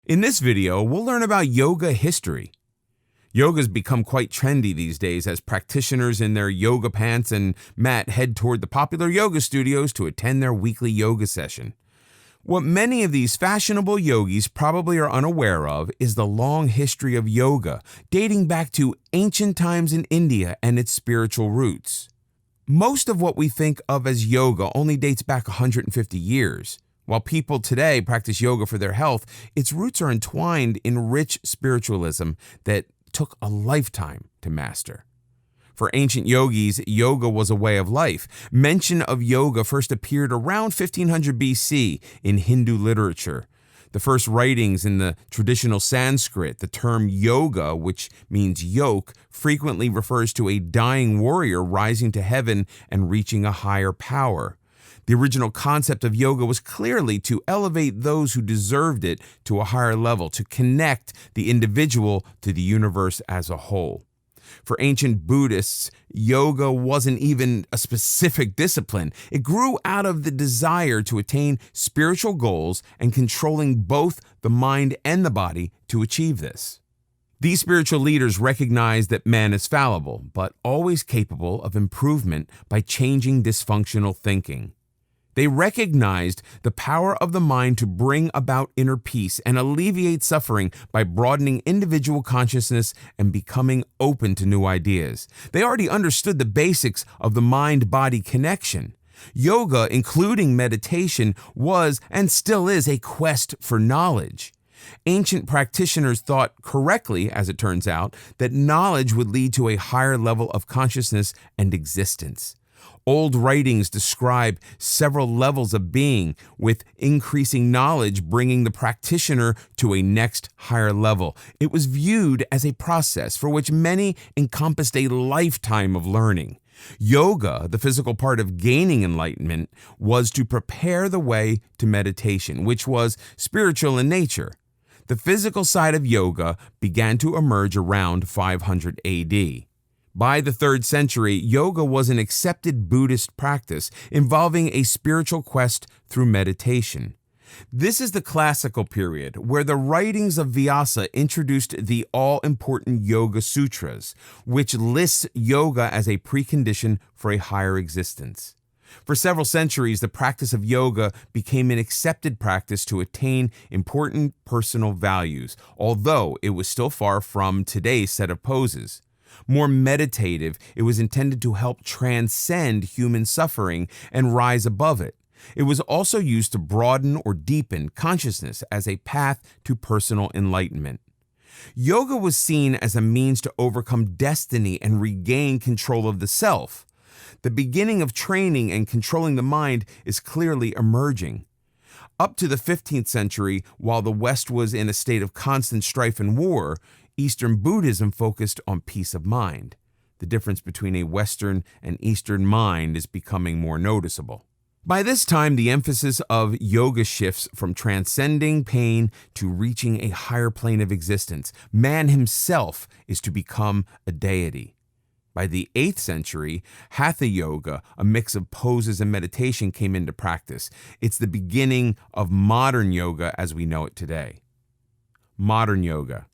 In this video, we'll learn about yoga history. Yoga's become quite trendy these days as practitioners in their yoga pants and mat head toward the popular yoga studios to attend their weekly yoga session. What many of these fashionable yogis probably are unaware of is the long history of yoga, dating back to ancient times in India and its spiritual roots. Most of what we think of as yoga only dates back 150 years. While people today practice yoga for their health, its roots are entwined in rich spiritualism that took a lifetime to master. For ancient yogis, yoga was a way of life. Mention of yoga first appeared around 1500 BC in Hindu literature. The first writings in the traditional Sanskrit, the term yoga, which means yoke, frequently refers to a dying warrior rising to heaven and reaching a higher power. The original concept of yoga was clearly to elevate those who deserved it to a higher level, to connect the individual to the universe as a whole. For ancient Buddhists, yoga wasn't even a specific discipline. It grew out of the desire to attain spiritual goals and controlling both the mind and the body to achieve this. These spiritual leaders recognized that man is fallible, but always capable of improvement by changing dysfunctional thinking. They recognized the power of the mind to bring about inner peace and alleviate suffering by broadening individual consciousness and becoming open to new ideas. They already understood the basics of the mind-body connection. Yoga, including meditation, was and still is a quest for knowledge. Ancient practitioners thought correctly, as it turns out, that knowledge would lead to a higher level of consciousness and existence. Old writings describe several levels of being, with increasing knowledge bringing the practitioner to a next higher level. It was viewed as a process for which many encompassed a lifetime of learning. Yoga, the physical part of gaining enlightenment, was to prepare the way to meditation, which was spiritual in nature. The physical side of yoga began to emerge around 500 AD. By the 3rd century, yoga was an accepted Buddhist practice involving a spiritual quest through meditation. This is the classical period where the writings of Vyasa introduced the all-important Yoga Sutras, which lists yoga as a precondition for a higher existence. For several centuries, the practice of yoga became an accepted practice to attain important personal values, although it was still far from today's set of poses. More meditative, it was intended to help transcend human suffering and rise above it. It was also used to broaden or deepen consciousness as a path to personal enlightenment. Yoga was seen as a means to overcome destiny and regain control of the self. The beginning of training and controlling the mind is clearly emerging. Up to the 15th century, while the West was in a state of constant strife and war, Eastern Buddhism focused on peace of mind. The difference between a Western and Eastern mind is becoming more noticeable. By this time, the emphasis of yoga shifts from transcending pain to reaching a higher plane of existence. Man himself is to become a deity. By the 8th century, Hatha Yoga, a mix of poses and meditation, came into practice. It's the beginning of modern yoga as we know it today. Modern yoga.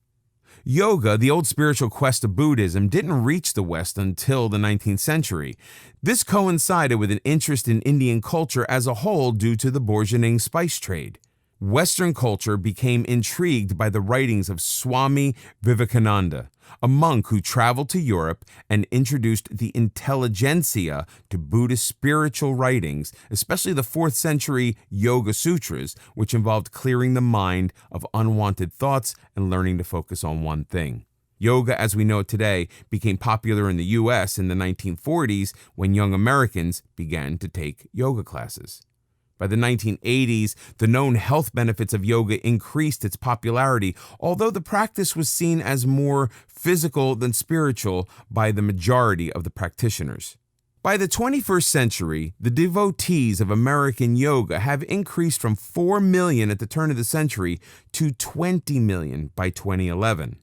Yoga, the old spiritual quest of Buddhism, didn't reach the West until the 19th century. This coincided with an interest in Indian culture as a whole due to the burgeoning spice trade. Western culture became intrigued by the writings of Swami Vivekananda, a monk who traveled to Europe and introduced the intelligentsia to Buddhist spiritual writings, especially the 4th century Yoga Sutras, which involved clearing the mind of unwanted thoughts and learning to focus on one thing. Yoga, as we know it today, became popular in the U.S. in the 1940s when young Americans began to take yoga classes. By the 1980s, the known health benefits of yoga increased its popularity, although the practice was seen as more physical than spiritual by the majority of the practitioners. By the 21st century, the devotees of American yoga have increased from 4 million at the turn of the century to 20 million by 2011.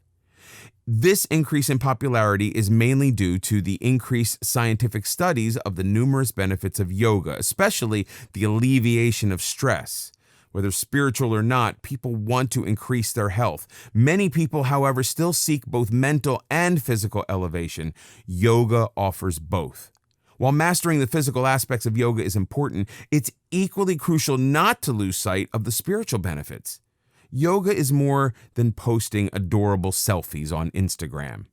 This increase in popularity is mainly due to the increased scientific studies of the numerous benefits of yoga, especially the alleviation of stress. Whether spiritual or not, people want to increase their health. Many people, however, still seek both mental and physical elevation. Yoga offers both. While mastering the physical aspects of yoga is important, it's equally crucial not to lose sight of the spiritual benefits. Yoga is more than posting adorable selfies on Instagram.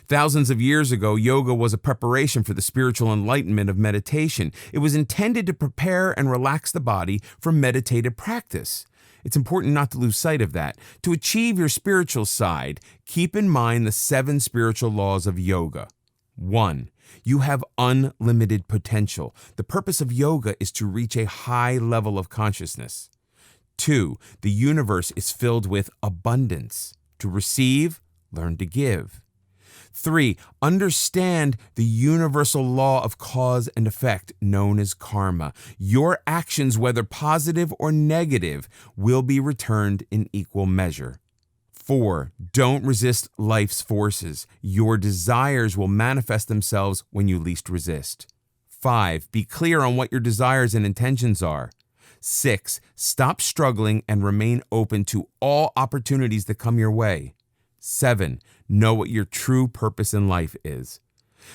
Thousands of years ago, yoga was a preparation for the spiritual enlightenment of meditation. It was intended to prepare and relax the body for meditative practice. It's important not to lose sight of that. To achieve your spiritual side, keep in mind the 7 spiritual laws of yoga. 1. You have unlimited potential. The purpose of yoga is to reach a high level of consciousness. 2. The universe is filled with abundance. To receive, learn to give. 3. Understand the universal law of cause and effect known as karma. Your actions, whether positive or negative, will be returned in equal measure. 4. Don't resist life's forces. Your desires will manifest themselves when you least resist. 5. Be clear on what your desires and intentions are. 6. Stop struggling and remain open to all opportunities that come your way. 7. Know what your true purpose in life is.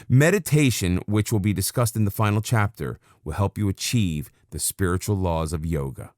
Meditation, which will be discussed in the final chapter, will help you achieve the spiritual laws of yoga.